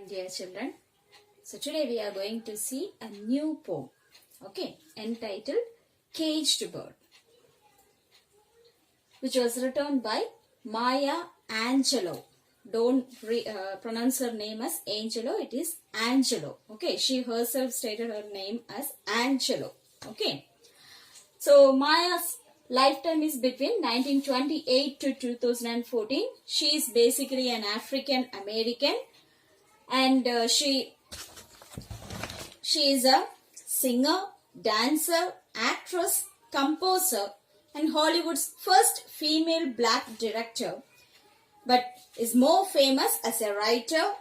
Dear children, so today we are going to see a new poem, okay, entitled Caged Bird, which was written by Maya Angelou. Don't pronounce her name as Angelo, it is Angelou, okay. She herself stated her name as Angelou, okay. So Maya's lifetime is between 1928 to 2014. She is basically an African American, and she is a singer, dancer, actress, composer, and Hollywood's first female black director, but is more famous as a writer,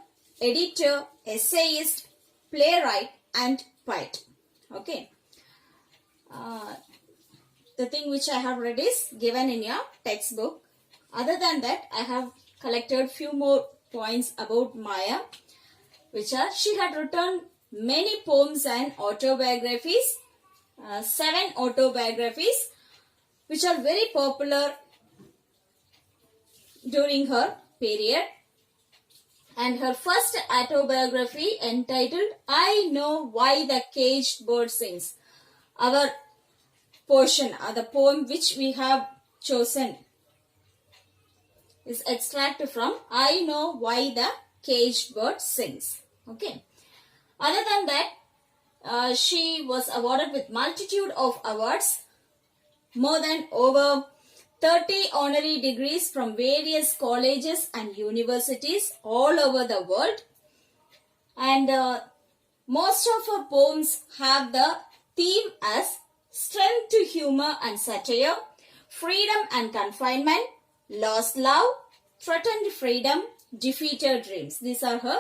editor, essayist, playwright, and poet. Okay. The thing which I have read is given in your textbook. Other than that, I have collected few more points about Maya, which are she had written many poems and autobiographies, 7 autobiographies, which are very popular during her period. And her first autobiography entitled I Know Why the Caged Bird Sings. Our portion, the poem which we have chosen is extract from I Know Why the Caged Bird Sings. Okay. Other than that, she was awarded with multitude of awards, more than over 30 honorary degrees from various colleges and universities all over the world. And most of her poems have the theme as strength to humor and satire, freedom and confinement, lost love, threatened freedom, defeated dreams. These are her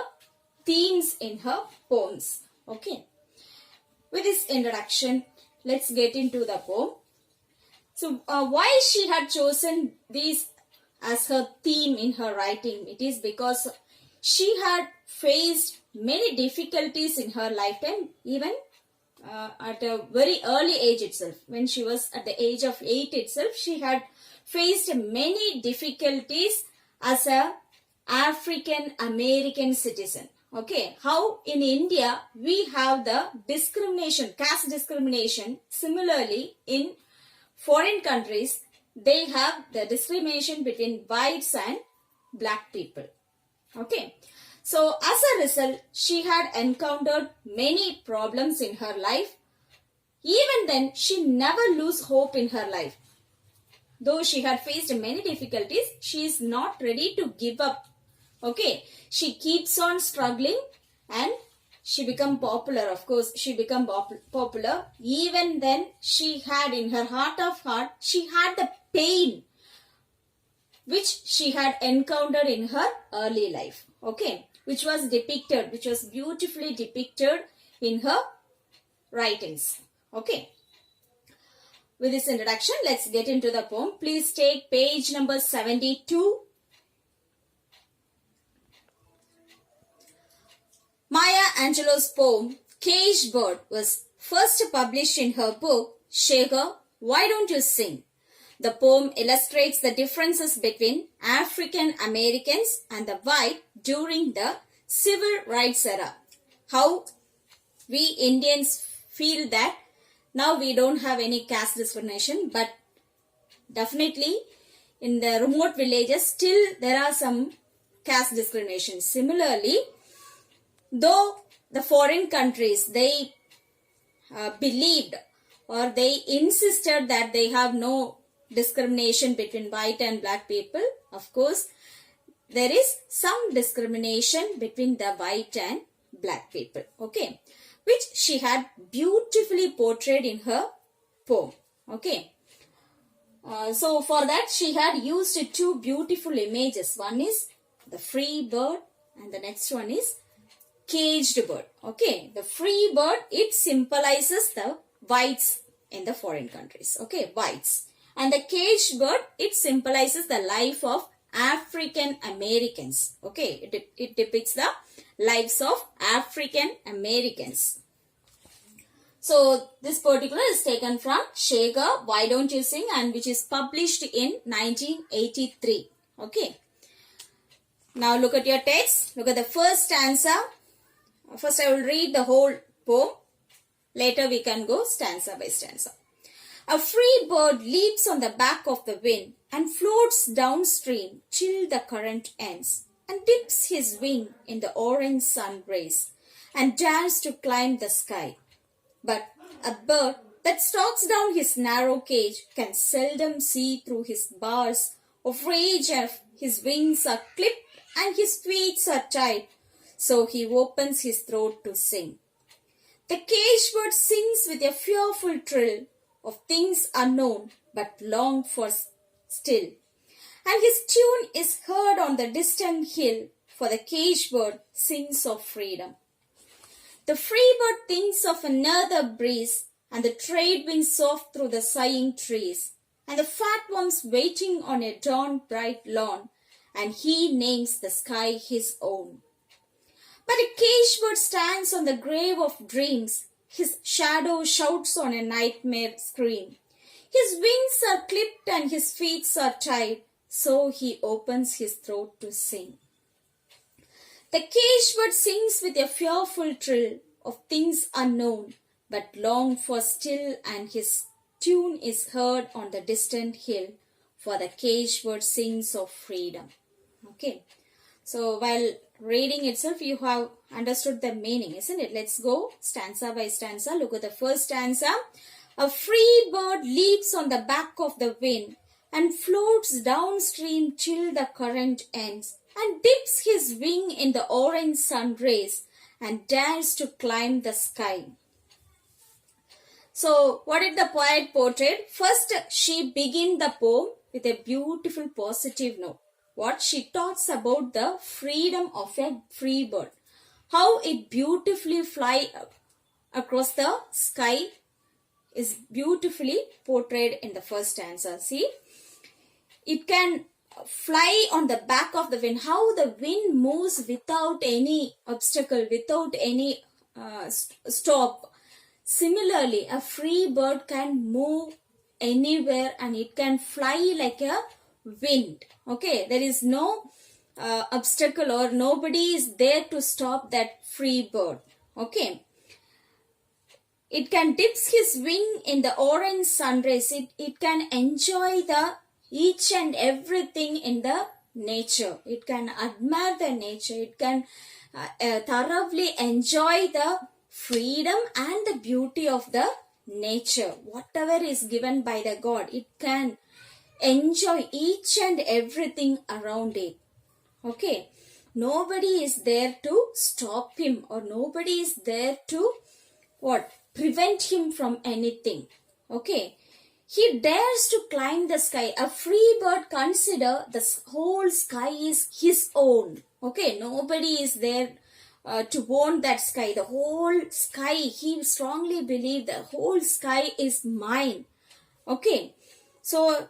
themes in her poems. Okay. With this introduction, let's get into the poem. So, why she had chosen these as her theme in her writing? It is because she had faced many difficulties in her lifetime, even at a very early age itself. When she was at the age of 8 itself, she had faced many difficulties as a African American citizen. Okay, how in India we have the discrimination, caste discrimination. Similarly, in foreign countries, they have the discrimination between whites and black people. Okay, so as a result, she had encountered many problems in her life. Even then, she never lose hope in her life. Though she had faced many difficulties, she is not ready to give up. Okay, she keeps on struggling and she become popular. Of course, she become popular. Even then, she had in her heart of heart, she had the pain which she had encountered in her early life. Okay, which was depicted, which was beautifully depicted in her writings. Okay. With this introduction, let's get into the poem. Please take page number 72. Maya Angelou's poem, Caged Bird, was first published in her book, Shaker, Why Don't You Sing? The poem illustrates the differences between African Americans and the white during the civil rights era. How we Indians feel that now we don't have any caste discrimination, but definitely in the remote villages still there are some caste discrimination. Similarly, though the foreign countries, they believed or they insisted that they have no discrimination between white and black people, of course, there is some discrimination between the white and black people, okay, which she had beautifully portrayed in her poem, okay. So for that, she had used 2 beautiful images. One is the free bird and the next one is caged bird. Okay, the free bird, it symbolizes the whites in the foreign countries. Okay, whites. And the caged bird, it symbolizes the life of African Americans. Okay, it depicts the lives of African Americans. So this particular is taken from Shaker, Why Don't You Sing, and which is published in 1983. Okay. Now look at your text. Look at the first stanza. First I will read the whole poem. Later we can go stanza by stanza. A free bird leaps on the back of the wind and floats downstream till the current ends, and dips his wing in the orange sun rays and dares to climb the sky. But a bird that stalks down his narrow cage can seldom see through his bars of rage if his wings are clipped and his feet are tied, so he opens his throat to sing. The caged bird sings with a fearful trill of things unknown but longed for still, and his tune is heard on the distant hill, for the caged bird sings of freedom. The free bird thinks of another breeze, and the trade winds soft through the sighing trees, and the fat worms waiting on a dawn bright lawn, and he names the sky his own. But a caged bird stands on the grave of dreams, his shadow shouts on a nightmare scream. His wings are clipped and his feet are tied, so he opens his throat to sing. The caged bird sings with a fearful trill of things unknown, but long for still, and his tune is heard on the distant hill, for the caged bird sings of freedom. Okay, so while reading itself, you have understood the meaning, isn't it? Let's go stanza by stanza. Look at the first stanza. A free bird leaps on the back of the wind and floats downstream till the current ends, and dips his wing in the orange sun rays and dares to climb the sky. So, what did the poet portray? First, she began the poem with a beautiful positive note. What she talks about the freedom of a free bird. How it beautifully fly across the sky is beautifully portrayed in the first stanza. See, it can fly on the back of the wind. How the wind moves without any obstacle, without any stop. Similarly, a free bird can move anywhere and it can fly like a wind. Okay, there is no obstacle or nobody is there to stop that free bird. Okay, it can dips his wing in the orange sun rays. It can enjoy the each and everything in the nature. It can admire the nature. It can thoroughly enjoy the freedom and the beauty of the nature. Whatever is given by the God, it can enjoy each and everything around it. Okay, nobody is there to stop him, or nobody is there to prevent him from anything. Okay, he dares to climb the sky. A free bird consider the whole sky is his own. Okay, nobody is there to own that sky. The whole sky, he strongly believes the whole sky is mine. Okay, so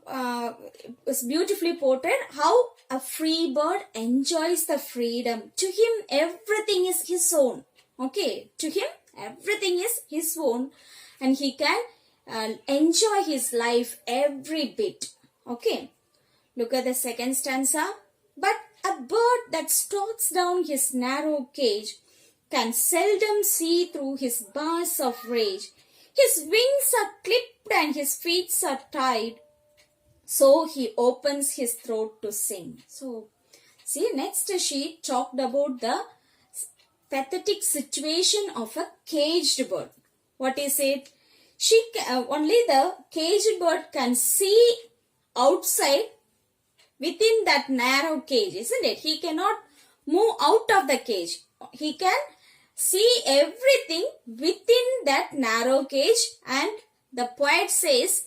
it was beautifully portrayed how a free bird enjoys the freedom. To him, everything is his own. Okay, to him, everything is his own, and he can enjoy his life every bit. Okay, look at the second stanza. But a bird that stalks down his narrow cage can seldom see through his bars of rage. His wings are clipped and his feet are tied, so he opens his throat to sing. So, see, next she talked about the pathetic situation of a caged bird. What is it? Only the caged bird can see outside within that narrow cage, isn't it? He cannot move out of the cage. He can see everything within that narrow cage, and the poet says,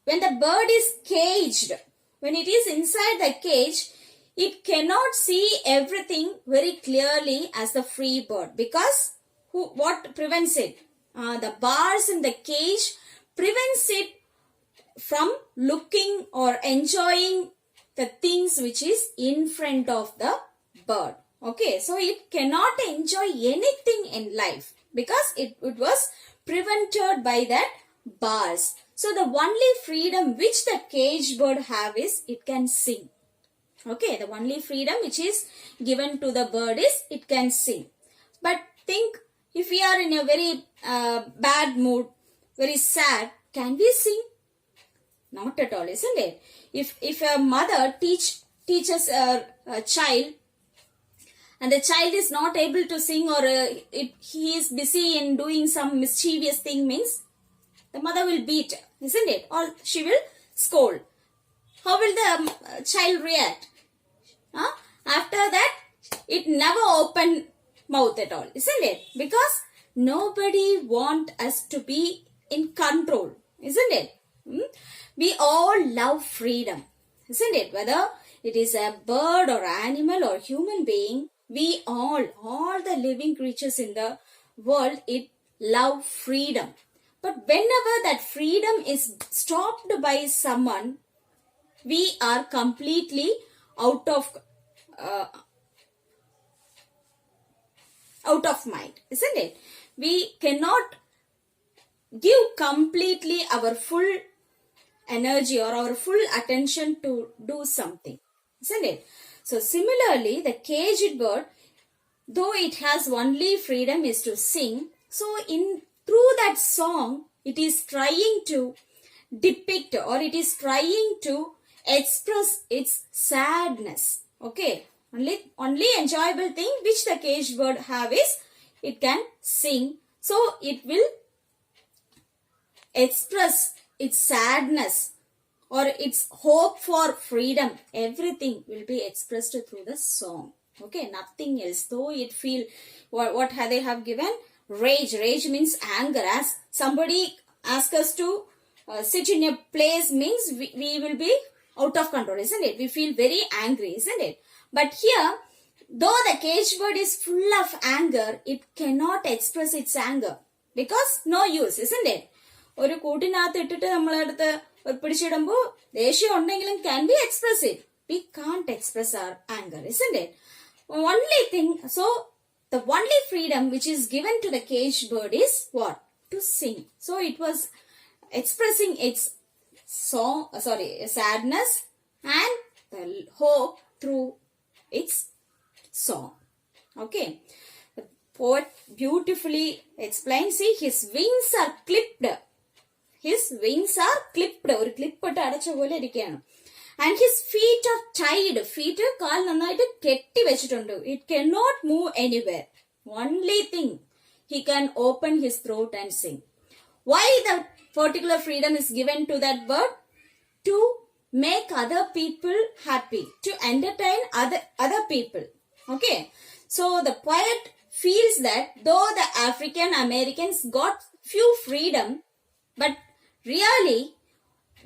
when the bird is caged, when it is inside the cage, it cannot see everything very clearly as the free bird, because what prevents it? The bars in the cage prevents it from looking or enjoying the things which is in front of the bird. Okay, so it cannot enjoy anything in life because it was prevented by that bars. So the only freedom which the caged bird have is it can sing. Okay, the only freedom which is given to the bird is it can sing. But think, if we are in a very bad mood, very sad, can we sing? Not at all, isn't it? If a mother teaches a child, and the child is not able to sing, or he is busy in doing some mischievous thing, means the mother will beat, isn't it? Or she will scold. How will the child react? After that, it never open mouth at all, isn't it? Because nobody want us to be in control, isn't it? We all love freedom, isn't it? Whether it is a bird or animal or human being, we all the living creatures in the world, it love freedom. But whenever that freedom is stopped by someone, we are completely out of mind, isn't it? We cannot give completely our full energy or our full attention to do something, isn't it? So similarly, the caged bird, though it has only freedom is to sing, so through that song, it is trying to depict, or it is trying to express its sadness. Okay, only enjoyable thing which the caged bird have is it can sing. So it will express its sadness or its hope for freedom. Everything will be expressed through the song. Okay, nothing else. Though it feel, what they have given? Rage. Rage means anger. As somebody asks us to sit in a place, means we will be out of control, isn't it? We feel very angry, isn't it? But here, though the caged bird is full of anger, it cannot express its anger. Because no use, isn't it? ഒരു കൂട്ടിനകത്ത് ഇട്ടിട്ട് നമ്മളെടുത്ത് പിടിച്ചിടുമ്പോൾ ദേഷ്യം ഉണ്ടെങ്കിലും can we express it? We can't express our anger, isn't it? Only thing, so the only freedom which is given to the caged bird is what? To sing. So it was expressing its sadness and the hope through its song. Okay. The poet beautifully explains, see, his wings are clipped. His wings are clipped. ഒരു clip ഇട്ട് അടച്ച പോലെ ഇരിക്കുകയാണ്. And his feet are tied. Feet കാൽ നന്നായിട്ട് കെട്ടി വെച്ചിട്ടുണ്ട്. It cannot move anywhere. Only thing, he can open his throat and sing. Why the particular freedom is given to that bird? To make other people happy. To entertain other people. Okay. So the poet feels that though the African Americans got few freedom, but really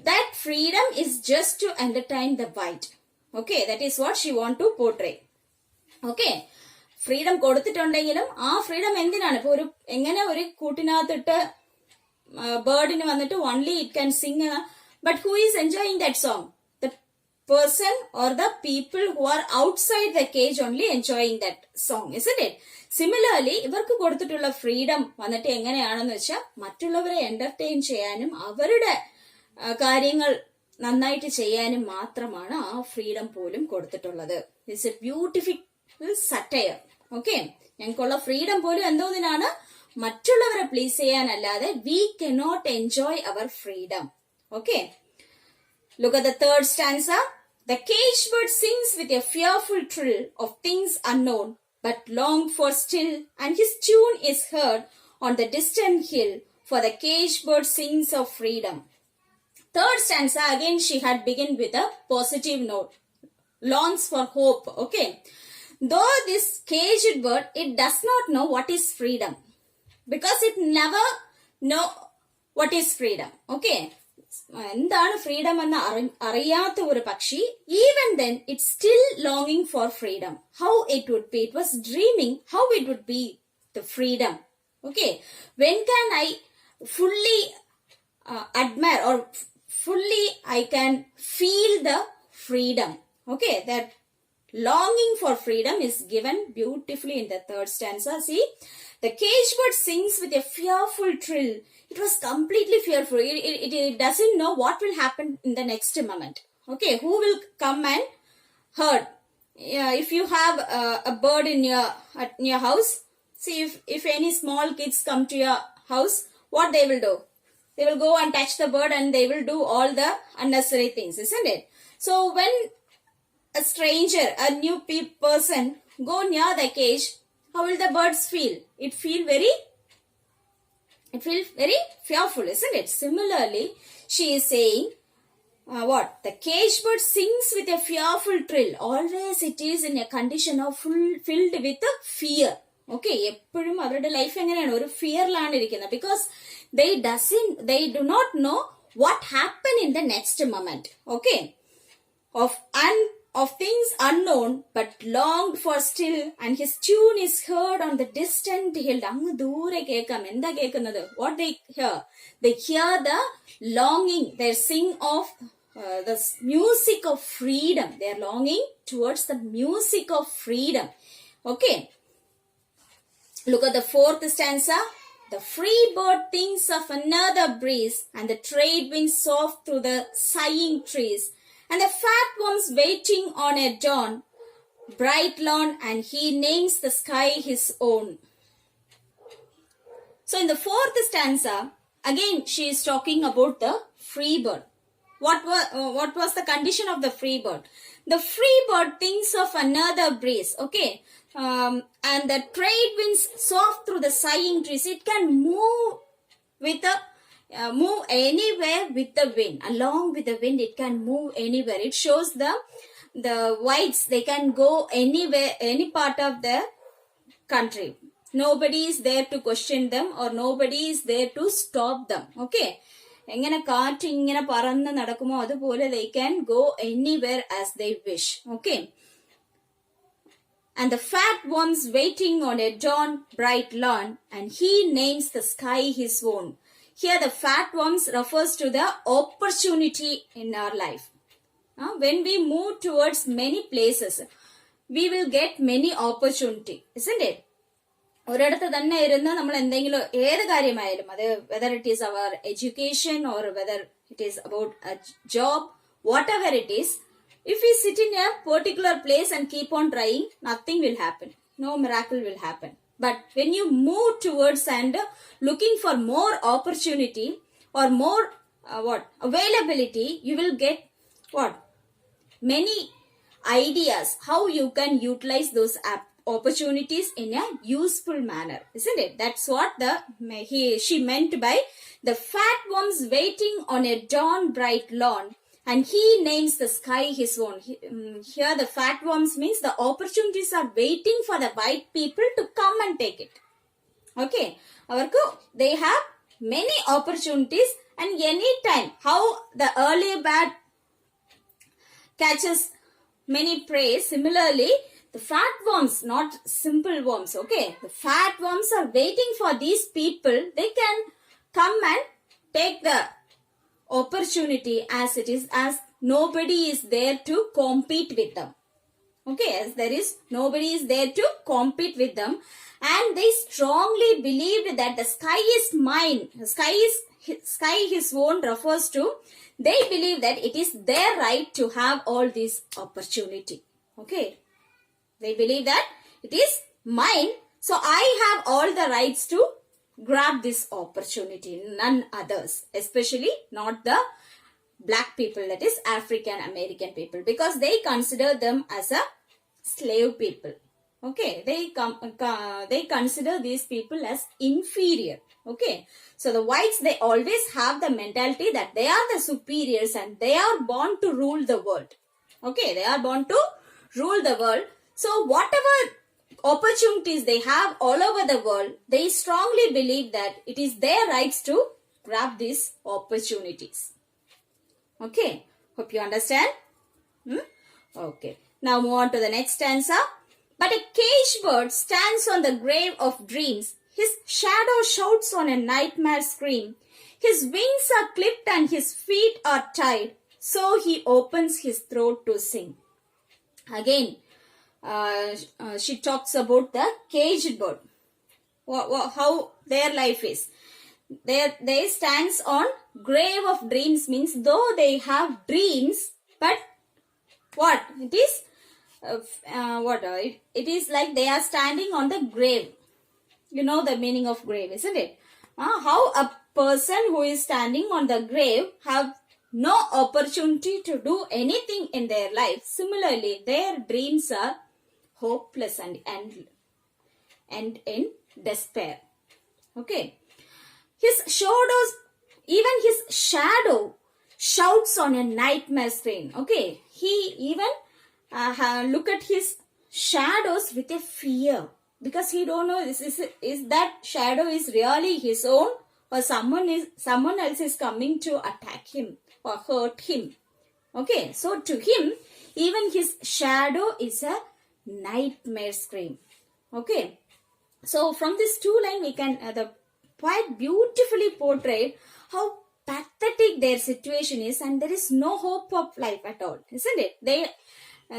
that freedom is just to entertain the white. Okay, that is what she want to portray. Okay, freedom കൊടുത്തിട്ടുണ്ടെങ്കിലും ആ freedom എന്തിനാണ്? ഇപ്പൊ എങ്ങനെ ഒരു കൂട്ടിനകത്തിട്ട് ബേർഡിന് വന്നിട്ട് only it can sing, but who is enjoying that song? The person or the people who are outside the cage only enjoying that song, isn't it? Similarly, ഇവർക്ക് കൊടുത്തിട്ടുള്ള freedom വന്നിട്ട് എങ്ങനെയാണെന്ന് വെച്ചാൽ മറ്റുള്ളവരെ എന്റർടൈൻ ചെയ്യാനും അവരുടെ കാര്യങ്ങൾ നന്നായിട്ട് ചെയ്യാനും മാത്രമാണ് ആ ഫ്രീഡം പോലും കൊടുത്തിട്ടുള്ളത്. It's a beautiful satire. Okay, ഞങ്ങൾക്കുള്ള ഫ്രീഡം പോലും എന്തോന്നിനാണ്? മറ്റുള്ളവരെ പ്ലീസ് ചെയ്യാനല്ലാതെ we cannot enjoy our freedom. Okay, look at the third stanza. The caged bird sings with a fearful trill of things unknown, but long for still, and his tune is heard on the distant hill, for the caged bird sings of freedom. Third stanza, again she had begun with a positive note, longs for hope. Okay, though this caged bird, it does not know what is freedom, because it never know what is freedom. Okay, എന്താണ് freedom എന്ന് അറിയാത്ത ഒരു പക്ഷി, even then it still ലോങ്ങിങ് for freedom. How it would be, it was dreaming how it would be the freedom. Okay, when can I fully admire or fully I can feel the freedom. Okay, that longing for freedom is given beautifully in the third stanza. See, the caged bird sings with a fearful trill. It was completely fearful. It doesn't know what will happen in the next moment. Okay, who will come and heard. If you have a bird in your house, see if any small kids come to your house, what they will do? They will go and touch the bird and they will do all the unnecessary things, isn't it? So when a stranger, a new person go near the cage, how will the birds feel? It feels very fearful, isn't it? Similarly, she is saying, what? The cage bird sings with a fearful trill. Always it is in a condition of filled with fear. Okay, എപ്പോഴും അവരുടെ life എങ്ങനെയാണ്? ഒരു ഫിയറിലാണ് ഇരിക്കുന്നത്. Because they do not know what happened in the next moment. Okay, of things unknown but longed for still, and his tune is heard on the distant hill. അങ്ങ് ദൂരെ കേൾക്കാം. എന്താ കേൾക്കുന്നത്? What they hear? They hear the longing. They sing of the music of freedom. They are longing towards the music of freedom. Okay. Look at the fourth stanza. The free bird thinks of another breeze, and the trade winds soft through the sighing trees, and the fat worms waiting on a dawn, bright lawn, and he names the sky his own. So in the fourth stanza, again she is talking about the free bird. What was the condition of the free bird? The free bird thinks of another breeze. Okay. And the trade winds soft through the sighing trees. It can move move anywhere with the wind. Along with the wind, it can move anywhere. It shows the whites, they can go anywhere, any part of the country. Nobody is there to question them, or nobody is there to stop them. Okay. എങ്ങനെ കാറ്റ് ഇങ്ങനെ പറന്ന് നടക്കുമോ അതുപോലെ they can go anywhere as they wish. Okay. And the fat worms waiting on a dawn bright lawn, and he names the sky his own. Here the fat worms refers to the opportunity in our life. When we move towards many places, we will get many opportunity, isn't it? ഒരിടത്ത് തന്നെ ഇരുന്ന് നമ്മൾ എന്തെങ്കിലും ഏത് കാര്യമായാലും, അത് whether it is our education or whether it is about a job, whatever it is, if we sit in a particular place and keep on trying, nothing will happen. No miracle will happen. But when you move towards and looking for more opportunity or more availability, you will get many ideas how you can utilize those opportunities in a useful manner, isn't it? That's what she meant by the fat worms waiting on a dawn bright lawn, and he names the sky his own. Here the fat worms means the opportunities are waiting for the white people to come and take it. Okay, they have many opportunities, and any time how the early bird catches many prey, similarly the fat worms, not simple worms, okay, the fat worms are waiting for these people. They can come and take the opportunity as it is, as nobody is there to compete with them. Okay, as there is nobody is there to compete with them, and they strongly believed that the sky is mine. The sky his own refers to, they believe that it is their right to have all this opportunity. Okay, they believe that it is mine, so I have all the rights to grab this opportunity, none others, especially not the black people, that is African American people, because they consider them as a slave people. Okay, they consider these people as inferior. Okay, so the whites, they always have the mentality that they are the superiors and they are born to rule the world. Okay, they are born to rule the world. So whatever opportunities they have all over the world, they strongly believe that it is their rights to grab these opportunities. Okay, hope you understand. Okay, now move on to the next stanza. But a caged bird stands on the grave of dreams. His shadow shouts on a nightmare scream. His wings are clipped and his feet are tied, so he opens his throat to sing. Again, she talks about the caged bird, how their life is. They stands on grave of dreams, means though they have dreams, but what it is, it is like they are standing on the grave. You know the meaning of grave, isn't it? How a person who is standing on the grave have no opportunity to do anything in their life. Similarly, their dreams are hopeless and end in despair. Okay. His shadows, even his shadow shouts on a nightmare screen. Okay. He even look at his shadows with a fear, because he don't know is that shadow is really his own, or someone else is coming to attack him or hurt him. Okay, so to him, even his shadow is a nightmare scream. Okay, so from this two line we can the quite beautifully portrayed how pathetic their situation is, and there is no hope of life at all, isn't it?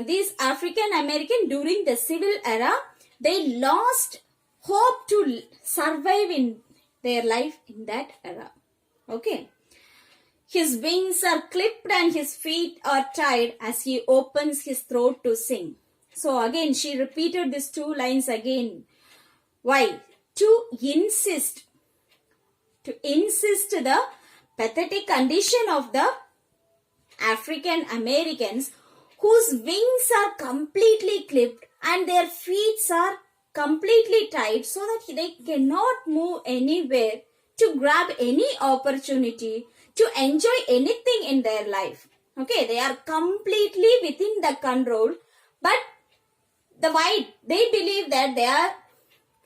These African American during the civil era, they lost hope to survive in their life in that era. Okay. His wings are clipped and his feet are tied as he opens his throat to sing. So again, she repeated these two lines again. Why? To insist the pathetic condition of the African Americans, whose wings are completely clipped and their feet are completely tied, so that they cannot move anywhere to grab any opportunity to enjoy anything in their life. Okay, they are completely within the control, but the white, they believe that they are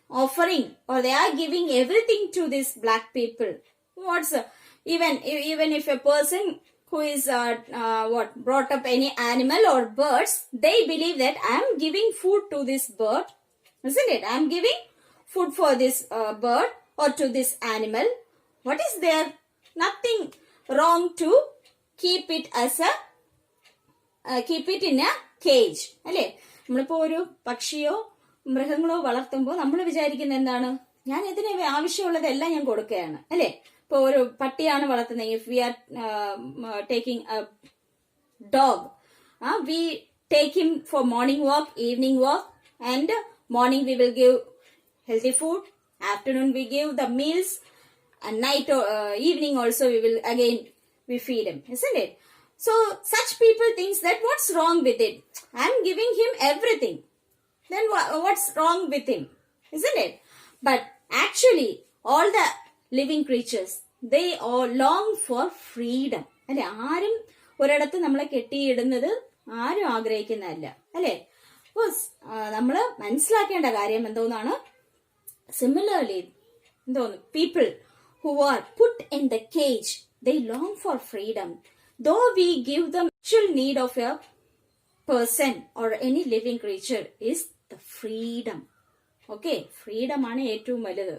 offering or they are giving everything to these black people. Even if a person who is brought up any animal or birds, they believe that I am giving food to this bird, isn't it? I am giving food for this bird or to this animal. What is there? Nothing wrong to keep it as a keep it in a cage. അല്ലേ? നമ്മളിപ്പോ ഒരു പക്ഷിയോ മൃഗങ്ങളോ വളർത്തുമ്പോൾ നമ്മൾ വിചാരിക്കുന്നത് എന്താണ്? ഞാൻ ഇതിന് ആവശ്യമുള്ളതെല്ലാം ഞാൻ കൊടുക്കുകയാണ്, അല്ലേ? ഇപ്പോൾ ഒരു പട്ടിയാണ് വളർത്തുന്നത്. If we are taking A dog, we take him for morning walk, evening walk, and morning we will give healthy food, afternoon we give the meals, and night or evening also we feed him, isn't it? So such people thinks that what's wrong with it? I'm giving him everything. Then what's wrong with him? Isn't it? But actually all the living creatures, they all long for freedom. അല്ലെ? ആരും ഒരിടത്ത് നമ്മളെ കെട്ടിയിടുന്നത് ആരും ആഗ്രഹിക്കുന്നതല്ല, അല്ലെ? അപ്പോൾ നമ്മൾ മനസ്സിലാക്കേണ്ട കാര്യം എന്തോന്നാണ്? സിമിലർലി എന്തോന്നു, people who are put in the cage, they long for freedom. Though we give them actual need of a person or any living creature is the freedom. Okay, freedom ആണ് ഏറ്റവും വലുത്.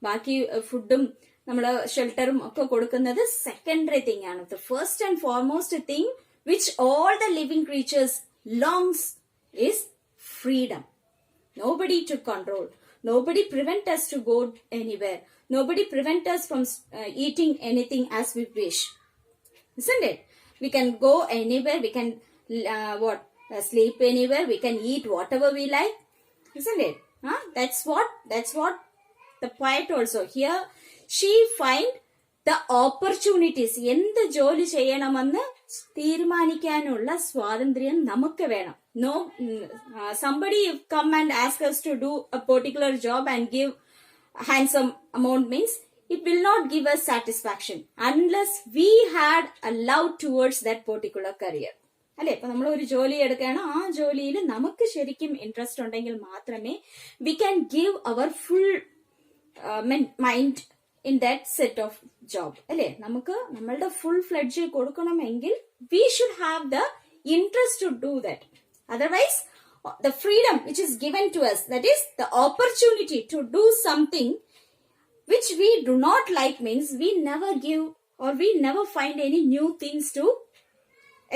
ബാക്കി ഫുഡും നമ്മള് ഷെൽട്ടറും ഒക്കെ കൊടുക്കുന്നത് സെക്കൻഡറി തിങ് ആണ്. The first and foremost thing which all the living creatures longs is freedom. Nobody to control. Nobody prevent us to go anywhere. Nobody prevent us from eating anything as we wish. Isn't it? We can go anywhere. We can sleep anywhere. We can eat whatever we like. Isn't it? That's what the poet also here. She find the opportunities. എന്ത് ജോലി ചെയ്യണമെന്ന് തീരുമാനിക്കാനുള്ള സ്വാതന്ത്ര്യം നമുക്ക് വേണം. No, somebody come and ask us to do a particular job and give handsome amount means it will not give us satisfaction unless we had a love towards that particular career. അല്ലെ? ഇപ്പൊ നമ്മൾ ഒരു ജോലി എടുക്കുകയാണ്, ആ ജോലിയിൽ നമുക്ക് ശരിക്കും ഇൻട്രസ്റ്റ് ഉണ്ടെങ്കിൽ മാത്രമേ we can give our full mind in that set of job. അല്ലെ? നമുക്ക് നമ്മളുടെ full fledged കൊടുക്കണമെങ്കിൽ we should have the interest to do that. Otherwise, the freedom which is given to us, that is the opportunity to do something which we do not like, means we never give or we never find any new things to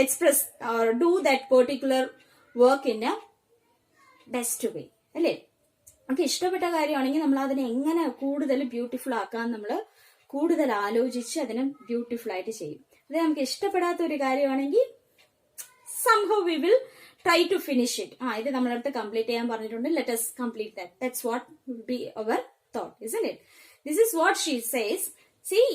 express or do that particular work in a best way. അല്ലേ? നമുക്ക് ഇഷ്ടപ്പെട്ട കാര്യമാണെങ്കിൽ നമ്മൾ അതിനെ എങ്ങനെ കൂടുതൽ beautiful ആക്കാൻ നമ്മൾ കൂടുതൽ ആലോചിച്ച് അതിനെ ബ്യൂട്ടിഫുൾ ആയിട്ട് ചെയ്യും. അത് നമുക്ക് ഇഷ്ടപ്പെടാത്ത ഒരു കാര്യമാണെങ്കിൽ somehow we will try to finish it. ഇത് നമ്മളടുത്ത് complete ചെയ്യാൻ പറഞ്ഞിട്ടുണ്ട്. Let us complete that. That's what will be our thought, isn't it? This is what she says. See,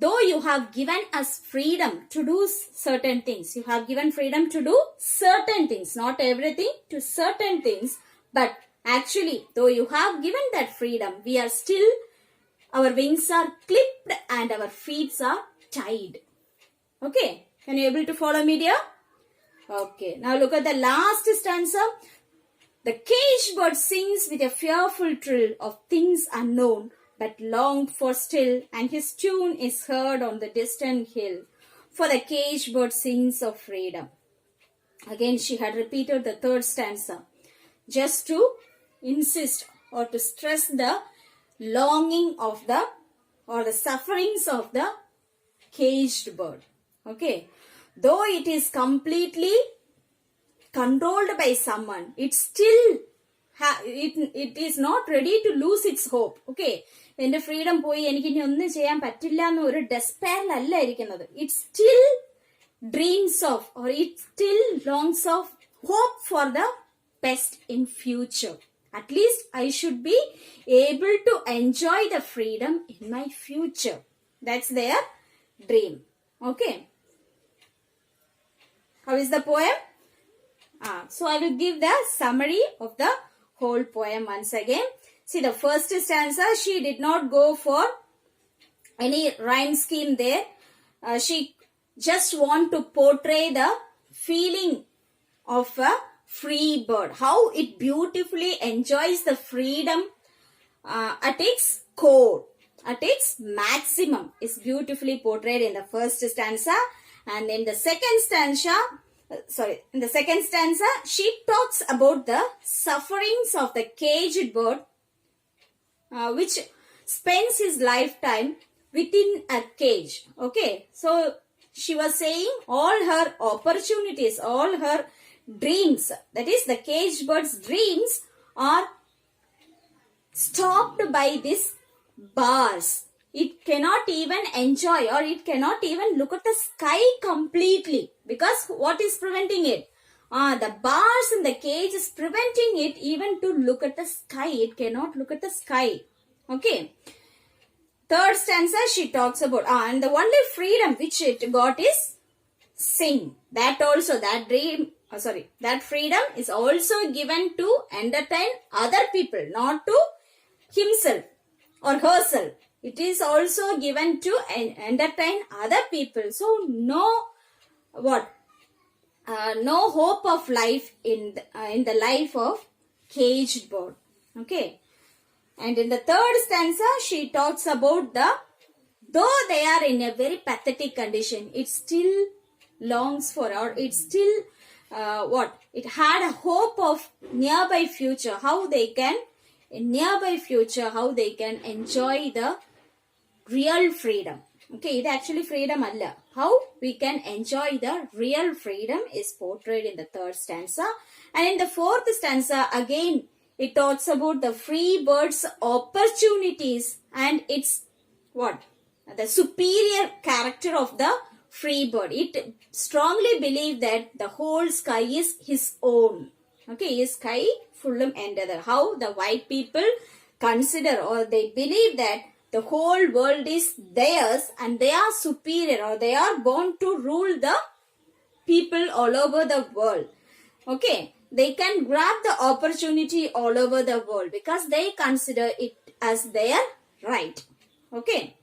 though you have given us freedom to do certain things. You have given freedom to do certain things. Not everything, to certain things. But actually, though you have given that freedom, we are still, our wings are clipped and our feet are tied. Okay? Can you able to follow me, dear? Okay. Now look at the last stanza. The caged bird sings with a fearful trill of things unknown, but longed for still, and his tune is heard on the distant hill. For the caged bird sings of freedom. Again, she had repeated the third stanza, just to insist or to stress the longing of the, or the sufferings of the caged bird. Okay. Though it is completely controlled by someone, it still it is not ready to lose its hope. Okay, എന്റെ freedom പോയി എനിക്ക് ഇനി ഒന്നും ചെയ്യാൻ പറ്റില്ല എന്ന് ഒരു ഡെസ്പെയറിലല്ല ഇരിക്കുന്നത്. It still dreams of, or it still longs of hope for the best in future. At least I should be able to enjoy the freedom in my future. That's their dream. Okay. How is the poem? So I will give the summary of the whole poem once again. See, the first stanza, she did not go for any rhyme scheme there. She just want to portray the feeling of a free bird. How it beautifully enjoys the freedom at its core, at its maximum, is beautifully portrayed in the first stanza. And in the second stanza, she talks about the sufferings of the caged bird, which spends his lifetime within a cage. Okay, so she was saying all her opportunities, all her dreams, that is the caged bird's dreams, are stopped by these bars. It cannot even enjoy, or it cannot even look at the sky completely, because what is preventing it? The bars in the cage is preventing it even to look at the sky. It cannot look at the sky. Okay. Third stanza, she talks about, and the only freedom which it got is sing. That also, that freedom is also given to entertain other people, not to himself or herself. It is also given to entertain other people. So no hope of life in the life of caged bird. Okay. And in the third stanza, she talks about though they are in a very pathetic condition, it still longs for, or it still it had a hope of nearby future, how they can enjoy the real freedom. Okay, it actually freedom alla. How we can enjoy the real freedom is portrayed in the third stanza. And in the fourth stanza, again, it talks about the free bird's opportunities and its the superior character of the free bird. It strongly believes that the whole sky is his own. Okay, his sky fullum endother. How the white people consider, or they believe that the whole world is theirs and they are superior, or they are born to rule the people all over the world. Okay, they can grab the opportunity all over the world because they consider it as their right. Okay.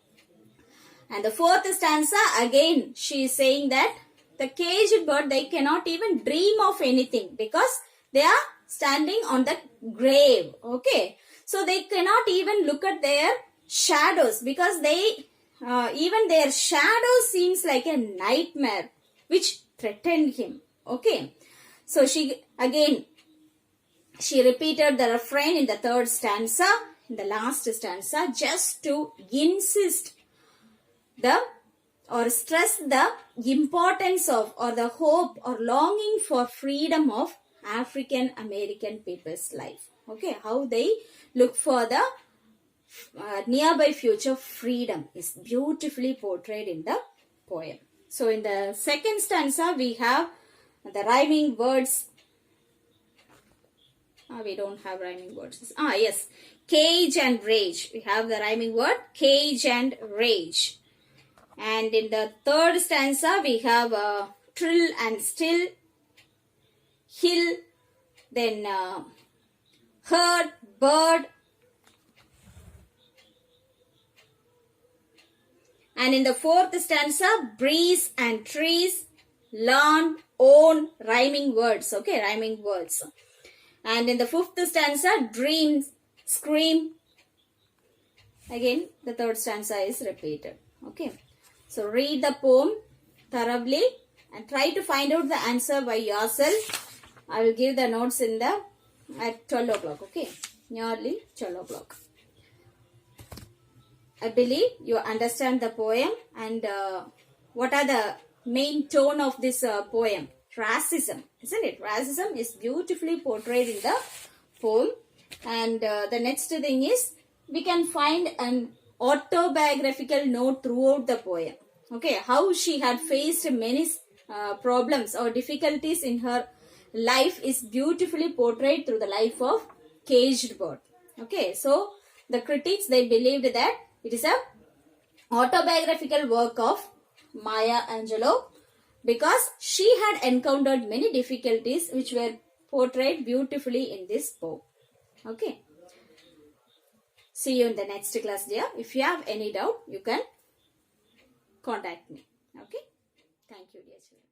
And the fourth stanza, again, she is saying that the caged bird, they cannot even dream of anything because they are standing on the grave. Okay. So they cannot even look at their shadows because even their shadow seems like a nightmare which threatened him. Okay. So she repeated the refrain in the third stanza, in the last stanza, just to insist or stress the importance of, or the hope or longing for freedom of African American people's life. Okay, how they look for the nearby future freedom is beautifully portrayed in the poem. So in the second stanza, we have the rhyming words We don't have rhyming words. Yes. Cage and rage. We have the rhyming word cage and rage. And in the third stanza, we have trill and still, hill, then herd, bird. And in the fourth stanza, breeze and trees, lawn, own, rhyming words. Okay, rhyming words. And in the fifth stanza, dream, scream. Again, the third stanza is repeated. Okay. So read the poem thoroughly and try to find out the answer by yourself. I will give the notes at 12 o'clock. Okay. Nearly 12 o'clock. I believe you understand the poem and what are the main tone of this poem? Racism, isn't it? Racism is beautifully portrayed in the poem. And the next thing is we can find an autobiographical note throughout the poem. Okay, how she had faced many problems or difficulties in her life is beautifully portrayed through the life of Caged Bird. Okay, so the critics, they believed that it is a autobiographical work of Maya Angelou because she had encountered many difficulties which were portrayed beautifully in this poem. Okay. See you in the next class, dear. If you have any doubt, you can contact me. Okay. Thank you, dear children.